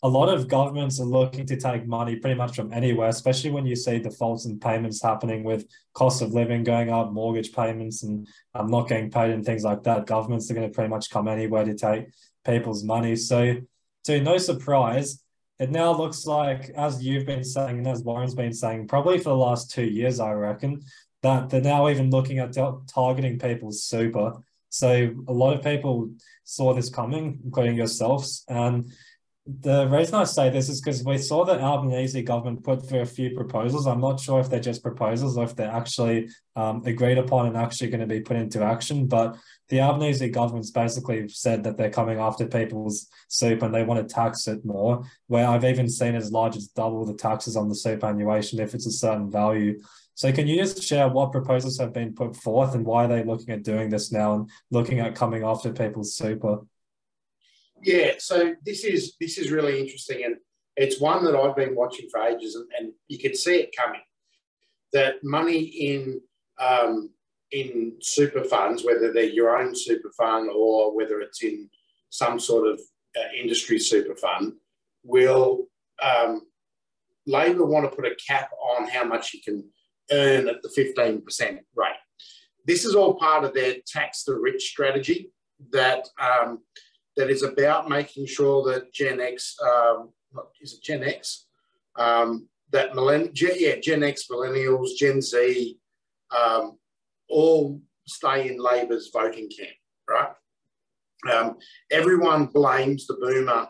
a lot of governments are looking to take money pretty much from anywhere, especially when you see defaults and payments happening with cost of living going up, mortgage payments, and not getting paid and things like that. Governments are going to pretty much come anywhere to take people's money. So, to no surprise, it now looks like, as you've been saying and as Warren's been saying, probably for the last 2 years, I reckon, that they're now even looking at targeting people's super. So a lot of people saw this coming, including yourselves. And the reason I say this is because we saw the Albanese government put through a few proposals. I'm not sure if they're just proposals or if they're actually agreed upon and actually going to be put into action. But the Albanese government's basically said that they're coming after people's super and they want to tax it more, where I've even seen as large as double the taxes on the superannuation if it's a certain value. So can you just share what proposals have been put forth and why are they looking at doing this now and looking at coming after people's super? Yeah, so this is really interesting, and it's one that I've been watching for ages, and you can see it coming. That money in super funds, whether they're your own super fund or whether it's in some sort of industry super fund, will Labor want to put a cap on how much you can earn at the 15% rate. This is all part of their tax the rich strategy that is about making sure that Gen X, is it Gen X? Gen X, millennials, Gen Z, all stay in Labor's voting camp, right? Everyone blames the boomer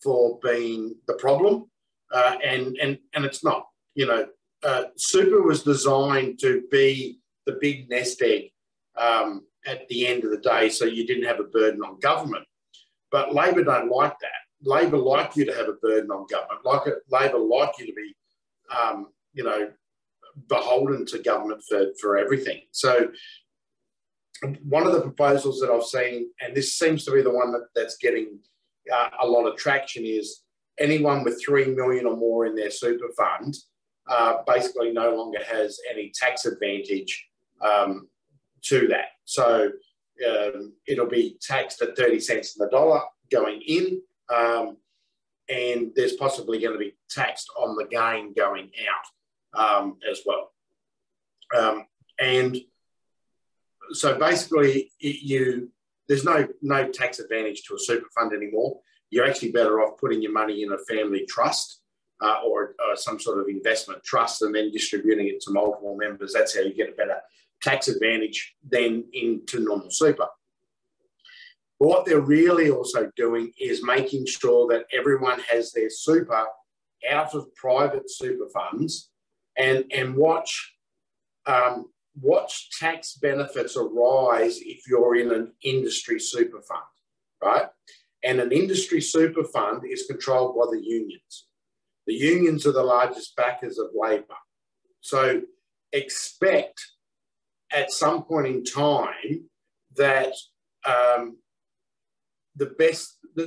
for being the problem, and it's not. You know, super was designed to be the big nest egg at the end of the day, so you didn't have a burden on government. But Labor don't like that. Labor like you to have a burden on government. Labor like you to be, beholden to government for everything. So one of the proposals that I've seen, and this seems to be the one that's getting a lot of traction, is anyone with 3 million or more in their super fund basically no longer has any tax advantage to that. So it'll be taxed at 30 cents on the dollar going in, and there's possibly going to be taxed on the gain going out as well. And so basically there's no tax advantage to a super fund anymore. You're actually better off putting your money in a family trust or some sort of investment trust and then distributing it to multiple members. That's how you get a better tax advantage than into normal super. But what they're really also doing is making sure that everyone has their super out of private super funds and watch tax benefits arise if you're in an industry super fund, right? And an industry super fund is controlled by the unions. The unions are the largest backers of Labor. So expect at some point in time that the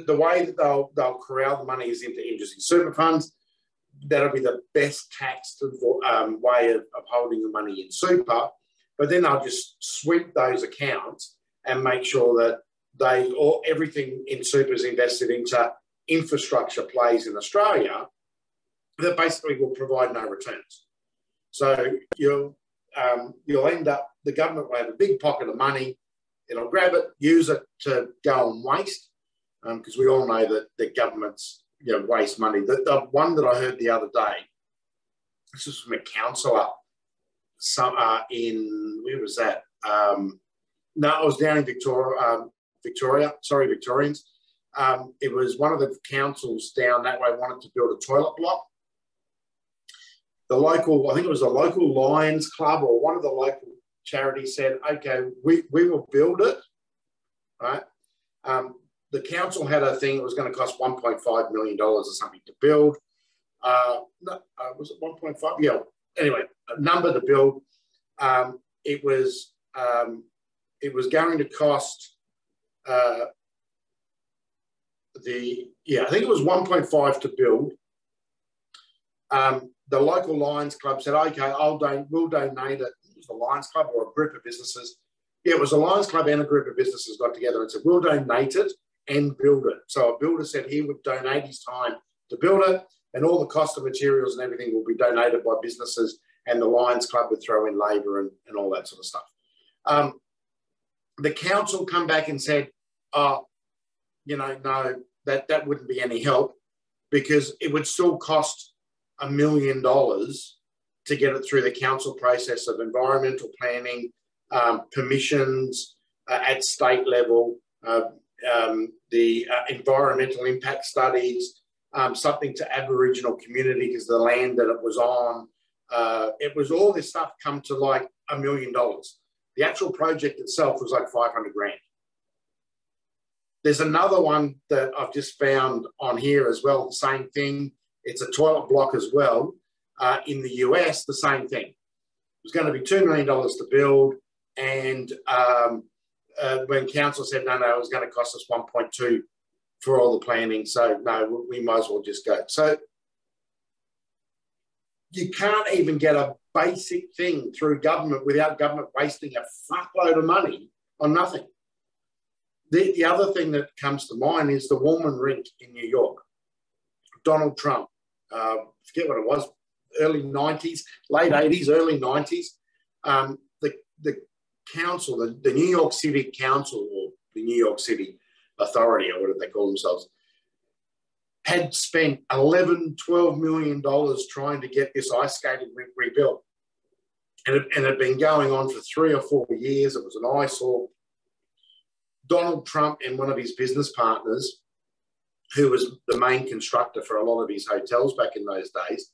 way that they'll corral the money is into industry super funds. That'll be the best taxed way of holding the money in super. But then they'll just sweep those accounts and make sure that everything in super is invested into infrastructure plays in Australia that basically will provide no returns. So you'll end up, the government will have a big pocket of money. It'll grab it, use it to go and waste, because we all know that the governments waste money. The one that I heard the other day, this was from a councillor in, where was that? No, it was down in Victoria. Sorry, Victorians. It was one of the councils down that way wanted to build a toilet block. The local, I think it was a local Lions Club or one of the local charities said, okay, we will build it, right? The council had a thing that was going to cost $1.5 million or something to build. Was it 1.5? Yeah. Anyway, a number to build. It was going to cost I think it was 1.5 to build. The local Lions Club said, okay, we'll donate it. It was the Lions Club or a group of businesses. Yeah, it was a Lions Club and a group of businesses got together and said, we'll donate it and build it. So a builder said he would donate his time to build it, and all the cost of materials and everything will be donated by businesses, and the Lions Club would throw in labour and all that sort of stuff. The council come back and said, oh, you know, no, that wouldn't be any help because it would still cost $1 million to get it through the council process of environmental planning, permissions at state level, the environmental impact studies, something to Aboriginal community because the land that it was on. It was all this stuff come to like $1 million. The actual project itself was like 500 grand. There's another one that I've just found on here as well, the same thing. It's a toilet block as well. In the US, the same thing. It was going to be $2 million to build, and when council said no, it was going to cost us 1.2 for all the planning, so no, we might as well just go. So you can't even get a basic thing through government without government wasting a fuckload of money on nothing. The other thing that comes to mind is the Woolman Rink in New York. Donald Trump, forget what it was, early 90s, late 80s, early 90s. The council, the New York City Council, or the New York City Authority, or whatever they call themselves, had spent $11–12 million trying to get this ice skating rink rebuilt. And it had been going on for 3 or 4 years. It was an eyesore. Donald Trump and one of his business partners, who was the main constructor for a lot of his hotels back in those days,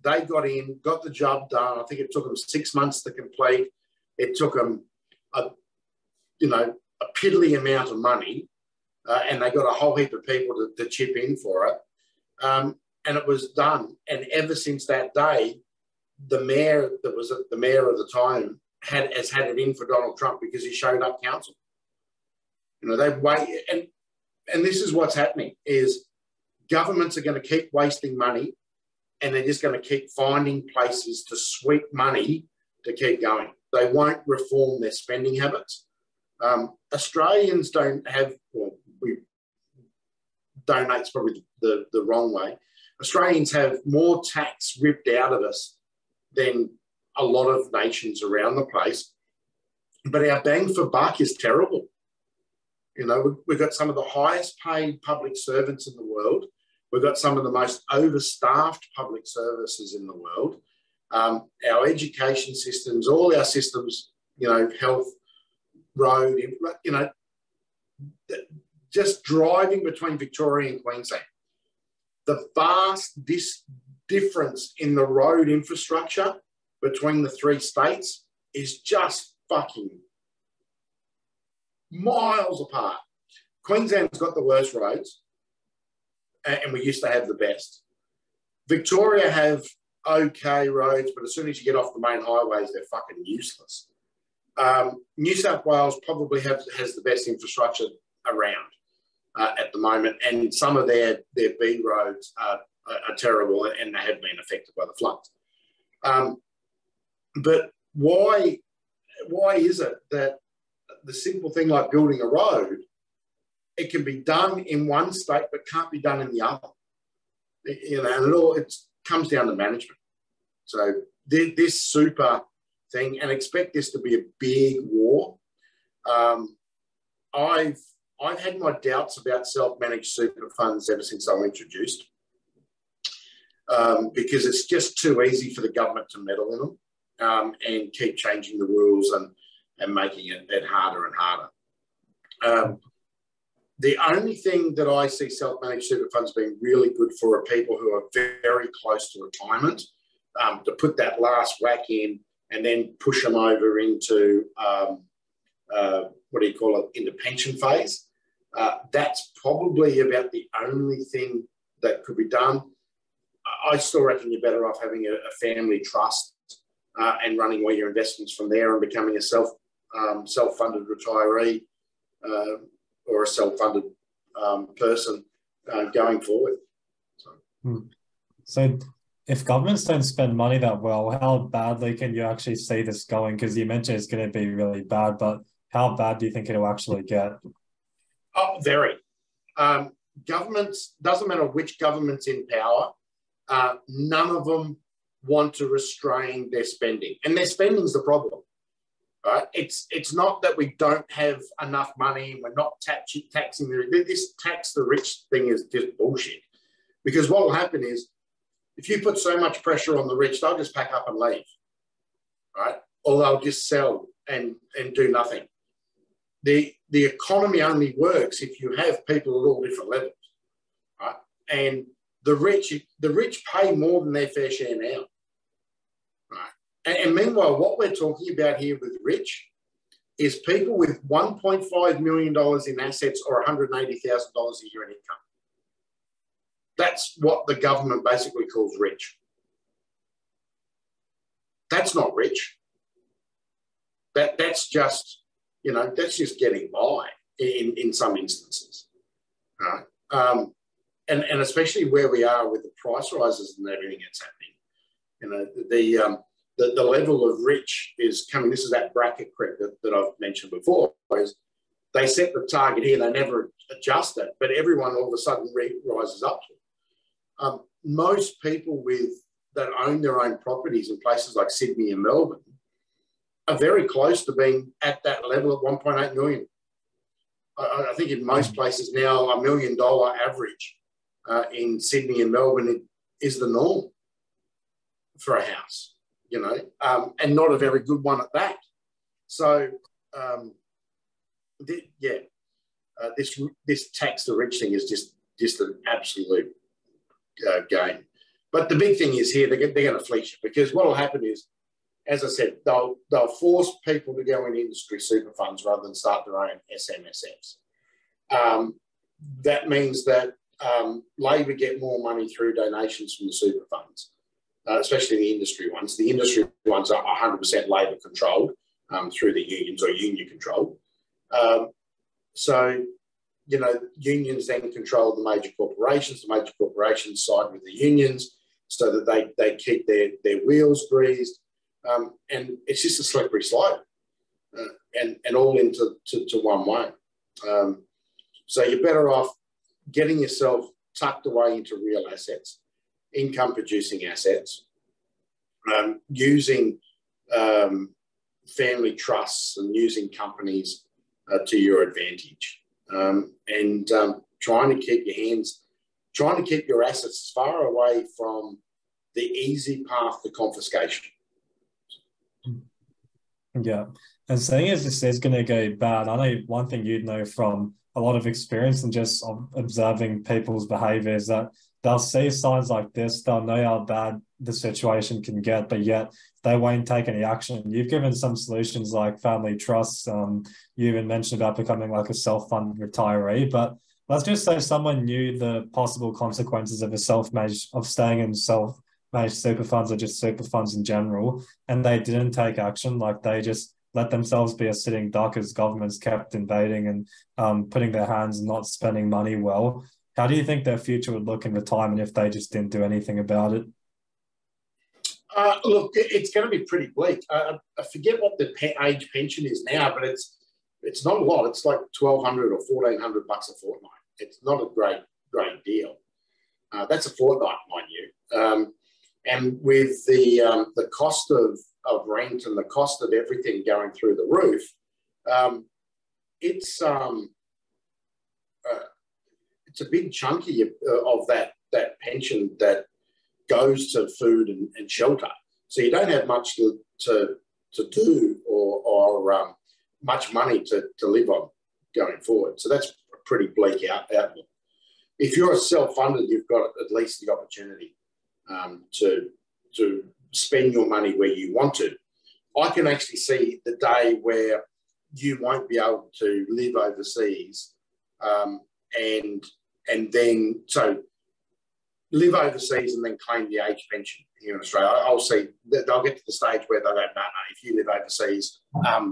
they got in, got the job done. I think it took them 6 months to complete. It took them, a piddly amount of money, and they got a whole heap of people to chip in for it. And it was done. And ever since that day, the mayor that was the mayor of the time has had it in for Donald Trump because he showed up council. They've waited, and this is what's happening, is governments are going to keep wasting money, and they're just going to keep finding places to sweep money to keep going. They won't reform their spending habits. Australians don't have, well, donate's probably the wrong way. Australians have more tax ripped out of us than a lot of nations around the place, but our bang for buck is terrible. We've got some of the highest paid public servants in the world. We've got some of the most overstaffed public services in the world. Our education systems, all our systems, health, road, just driving between Victoria and Queensland. The vast difference in the road infrastructure between the 3 states is just fucking miles apart. Queensland's got the worst roads, and we used to have the best. Victoria have okay roads, but as soon as you get off the main highways, they're fucking useless. New South Wales probably has the best infrastructure around at the moment, and some of their B roads are terrible, and they have been affected by the floods. But why is it that the simple thing like building a road, it can be done in one state but can't be done in the other? And it comes down to management. So this super thing, and expect this to be a big war. I've had my doubts about self-managed super funds ever since they were introduced, because it's just too easy for the government to meddle in them and keep changing the rules and making it harder and harder. The only thing that I see self-managed super funds being really good for are people who are very close to retirement, to put that last whack in and then push them over into, into pension phase. That's probably about the only thing that could be done. I still reckon you're better off having a family trust and running all your investments from there and becoming a self-funded retiree or a self-funded person going forward. So if governments don't spend money that well, how badly can you actually see this going? Because you mentioned it's going to be really bad, but how bad do you think it'll actually get? Oh, very. governments, doesn't matter which government's in power, none of them want to restrain their spending. And their spending's the problem, right? It's not that we don't have enough money and we're not taxing this tax the rich thing is just bullshit. Because what will happen is, if you put so much pressure on the rich, they'll just pack up and leave, right? Or they'll just sell and do nothing. The economy only works if you have people at all different levels, right? And the rich pay more than their fair share now, right? And meanwhile, what we're talking about here with rich is people with $1.5 million in assets or $180,000 a year in income. That's what the government basically calls rich. That's not rich. That's just, you know, that's just getting by in some instances, right? And especially where we are with the price rises and everything that's happening. You know, the level of rich is coming. This is that bracket creep that I've mentioned before. Is they set the target here, they never adjust it, but everyone all of a sudden rises up to it. Most people that own their own properties in places like Sydney and Melbourne are very close to being at that level at 1.8 million. I think in most places now, $1 million average in Sydney and Melbourne is the norm for a house, you know, and not a very good one at that. So, this tax the rich thing is just an absolute game. But the big thing is here, they're going to fleece you, because what will happen is, as I said, they'll force people to go in industry super funds rather than start their own SMSFs. That means that Labor get more money through donations from the super funds, especially the industry ones. The industry ones are 100% Labor controlled through the unions or union controlled. So, you know, unions then control the major corporations. The major corporations side with the unions so that they keep their wheels greased. And it's just a slippery slope and all into one way. So you're better off getting yourself tucked away into real assets, income-producing assets, using family trusts and using companies to your advantage. And trying to keep your assets as far away from the easy path to confiscation. Yeah, and seeing as this is going to go bad, I know one thing you'd know from a lot of experience and just observing people's behaviour is that they'll see signs like this, they'll know how bad the situation can get, but yet they won't take any action. You've given some solutions like family trusts. You even mentioned about becoming like a self-funded retiree, but let's just say someone knew the possible consequences of staying in self-managed super funds or just super funds in general, and they didn't take action. Like they just let themselves be a sitting duck as governments kept invading and putting their hands and not spending money well. How do you think their future would look in retirement if they just didn't do anything about it? Look, it's going to be pretty bleak. I forget what the age pension is now, but it's not a lot. It's like $1,200 or $1,400 a fortnight. It's not a great deal. That's a fortnight, mind you. And with the cost of rent and the cost of everything going through the roof, it's a big chunky of that pension that goes to food and shelter. So you don't have much to do or much money to live on going forward. So that's a pretty bleak outlook. If you're a self-funded, you've got at least the opportunity to spend your money where you want to. I can actually see the day where you won't be able to live overseas and then live overseas and then claim the age pension here in Australia. I'll see that they'll get to the stage where they go, no, if you live overseas,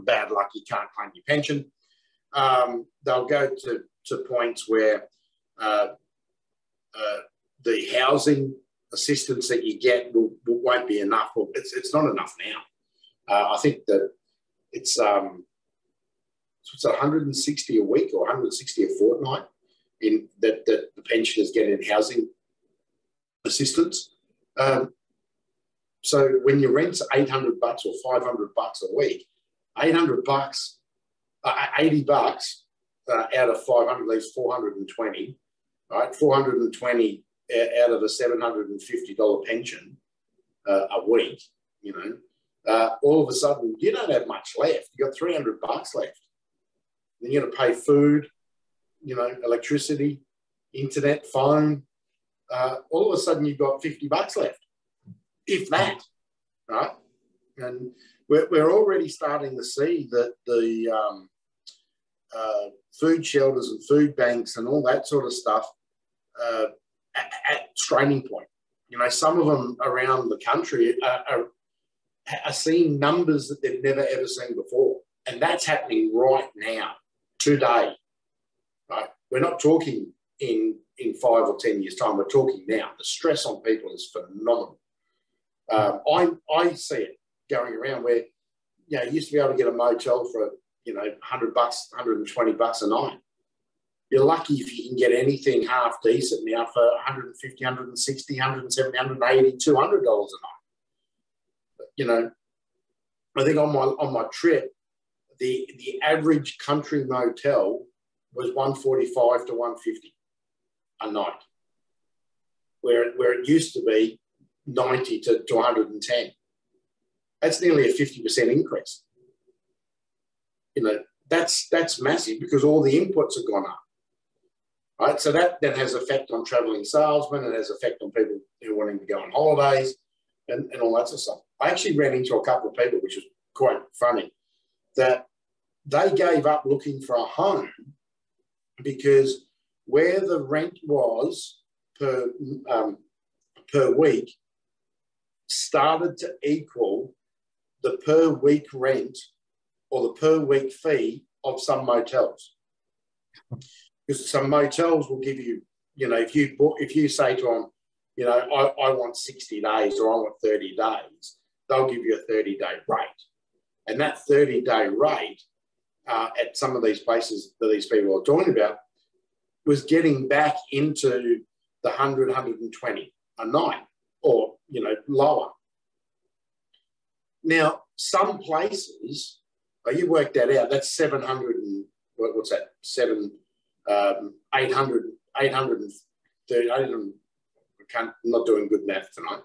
bad luck, you can't claim your pension. They'll go to points where the housing assistance that you get won't be enough. Well, it's not enough now. I think that it's 160 a week or 160 a fortnight in that the pensioners get in housing assistance. So when your rent's $800 or $500 a week, $800, 80 bucks out of 500 leaves 420, right? 420 out of a $750 pension a week, you know. All of a sudden, you don't have much left. You got $300 left. Then you're going to pay food, you know, electricity, internet, phone. All of a sudden, you've got $50 left, if that, right? And we're already starting to see that the food shelters and food banks and all that sort of stuff at straining point. You know, some of them around the country are seeing numbers that they've never ever seen before, and that's happening right now, today. Right? We're not talking in 5 or 10 years' time. We're talking now. The stress on people is phenomenal. I see it going around where, you know, you used to be able to get a motel for, you know, $100, $120 a night. You're lucky if you can get anything half decent now for $150, $160, $170, $180, $200 a night. You know, I think on my trip, the average country motel was $145 to $150 a night, where it used to be $90 to $110. That's nearly a 50% increase. You know, that's massive because all the inputs have gone up. Right? So that then has effect on travelling salesmen, it has effect on people who are wanting to go on holidays and all that sort of stuff. I actually ran into a couple of people, which was quite funny, that they gave up looking for a home because where the rent was per week started to equal the per week rent or the per week fee of some motels. Because some motels will give you, you know, if you say to them, you know, I want 60 days or I want 30 days, they'll give you a 30-day rate. And that 30-day rate at some of these places that these people are talking about was getting back into the 100, 120 a night or, you know, lower. Now, some places, you work that out, that's 700 and, what's that, 830, I'm not doing good math tonight.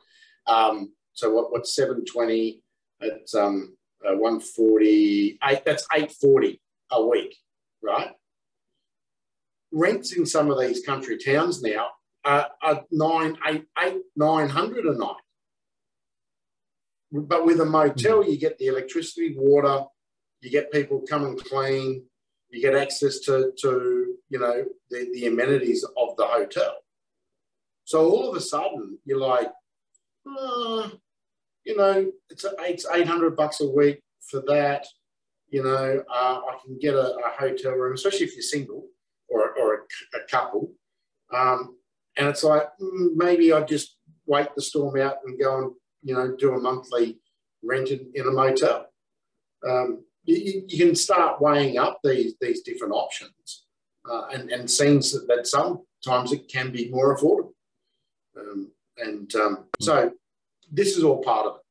So what's 720? It's 148. That's 840 a week, right? Rents in some of these country towns now are 900 a night. But with a motel, you get the electricity, water, you get people come and clean, you get access to you know, the amenities of the hotel. So all of a sudden, you're like, you know, it's $800 a week for that. You know, I can get a hotel room, especially if you're single or a couple. And it's like, maybe I just wait the storm out and go and, you know, do a monthly rent in a motel. You can start weighing up these different options and seeing that sometimes it can be more affordable. So this is all part of it.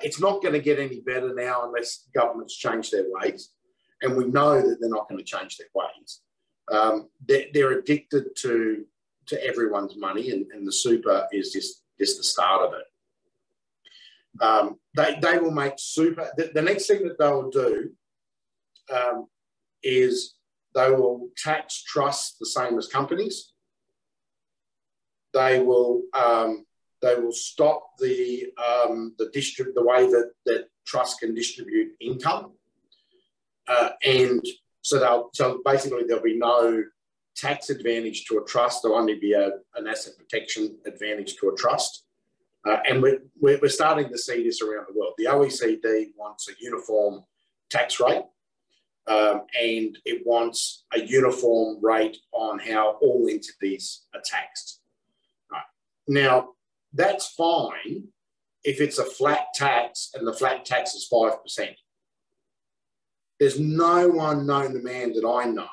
It's not going to get any better now unless governments change their ways, and we know that they're not going to change their ways. They're addicted to everyone's money, and the super is just the start of it. They will make super. The next thing that they'll do is they will tax trusts the same as companies. They will stop the way that trusts can distribute income, and so basically there'll be no tax advantage to a trust. There'll only be an asset protection advantage to a trust. And we're starting to see this around the world. The OECD wants a uniform tax rate, and it wants a uniform rate on how all entities are taxed. Right. Now, that's fine if it's a flat tax and the flat tax is 5%. There's no one known to man that I know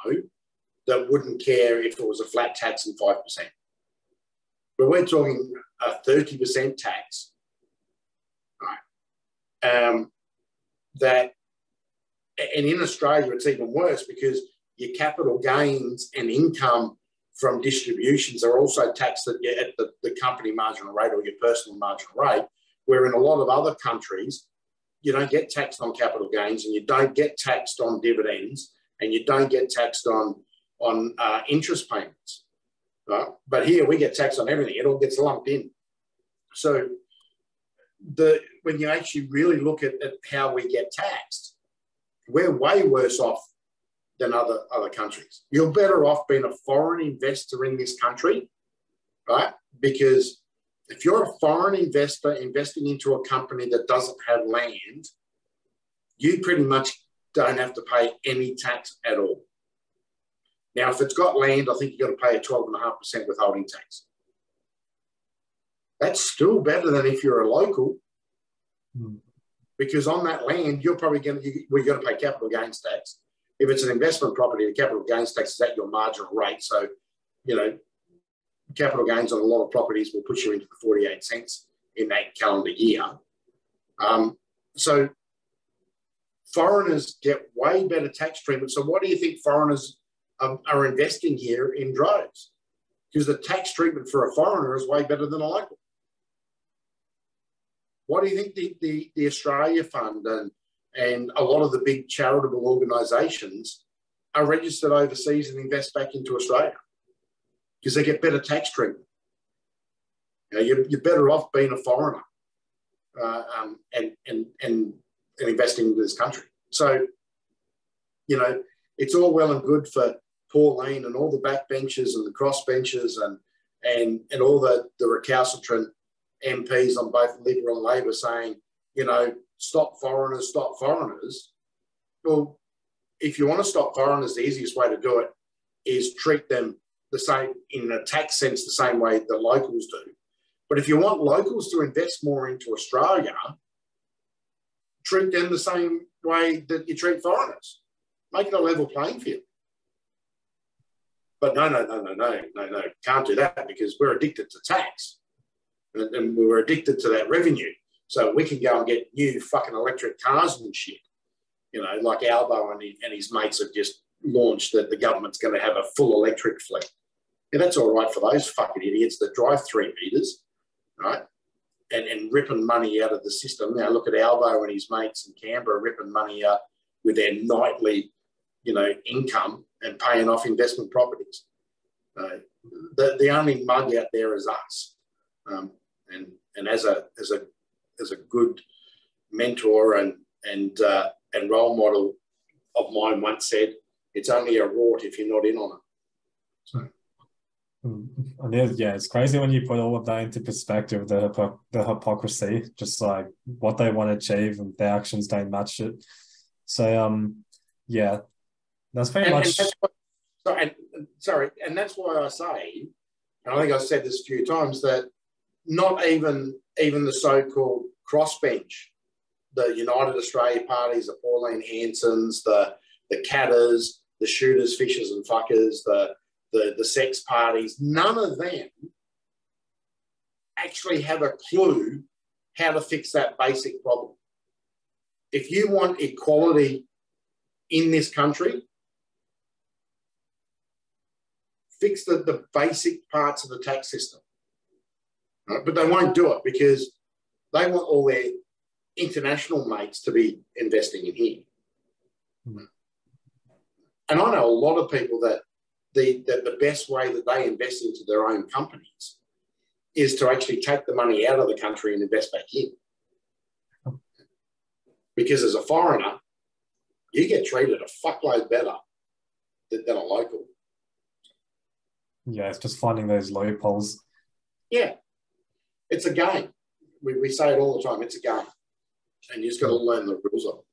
that wouldn't care if it was a flat tax and 5%. But we're talking a 30% tax, right? That, and in Australia, it's even worse because your capital gains and income from distributions are also taxed at the company marginal rate or your personal marginal rate, where in a lot of other countries, you don't get taxed on capital gains and you don't get taxed on dividends and you don't get taxed on interest payments. Right? But here we get taxed on everything. It all gets lumped in. So when you actually really look at how we get taxed, we're way worse off than other countries. You're better off being a foreign investor in this country, right? Because if you're a foreign investor investing into a company that doesn't have land, you pretty much don't have to pay any tax at all. Now, if it's got land, I think you've got to pay a 12.5% withholding tax. That's still better than if you're a local, because on that land, you're probably going to pay capital gains tax. If it's an investment property, the capital gains tax is at your marginal rate. So, you know, capital gains on a lot of properties will push you into the 48 cents in that calendar year. So foreigners get way better tax treatment. So what do you think foreigners are investing here in droves? Because the tax treatment for a foreigner is way better than a local. What do you think the Australia Fund and a lot of the big charitable organisations are registered overseas and invest back into Australia? Because they get better tax treatment. You know, you're better off being a foreigner and investing into this country. So, you know, it's all well and good for Pauline and all the backbenchers and the crossbenchers and all the recalcitrant MPs on both Liberal and Labor saying, you know, stop foreigners, stop foreigners. Well, if you want to stop foreigners, the easiest way to do it is treat them the same, in a tax sense, the same way the locals do. But if you want locals to invest more into Australia, treat them the same way that you treat foreigners. Make it a level playing field. But no. Can't do that because we're addicted to tax. And we're addicted to that revenue. So we can go and get new fucking electric cars and shit. You know, like Albo and his mates have just launched that the government's going to have a full electric fleet. Yeah, that's all right for those fucking idiots that drive 3 meters, right? And ripping money out of the system. Now look at Albo and his mates in Canberra ripping money out with their nightly, you know, income and paying off investment properties. The only mug out there is us. And as a good mentor and role model of mine once said, it's only a rort if you're not in on it. So. And it's crazy when you put all of that into perspective, the hypocrisy, just like what they want to achieve and their actions don't match it. So, that's very much... And that's why I say, and I think I've said this a few times, that not even the so-called crossbench, the United Australia parties, the Pauline Hansons, the Catters, the shooters, fishers and fuckers, the sex parties, none of them actually have a clue how to fix that basic problem. If you want equality in this country, fix the basic parts of the tax system. Right? But they won't do it because they want all their international mates to be investing in here. And I know a lot of people that the best way that they invest into their own companies is to actually take the money out of the country and invest back in. Because as a foreigner, you get treated a fuckload better than a local. Yeah, it's just finding those loopholes. Yeah, it's a game. We say it all the time. It's a game. And you just got to learn the rules of it.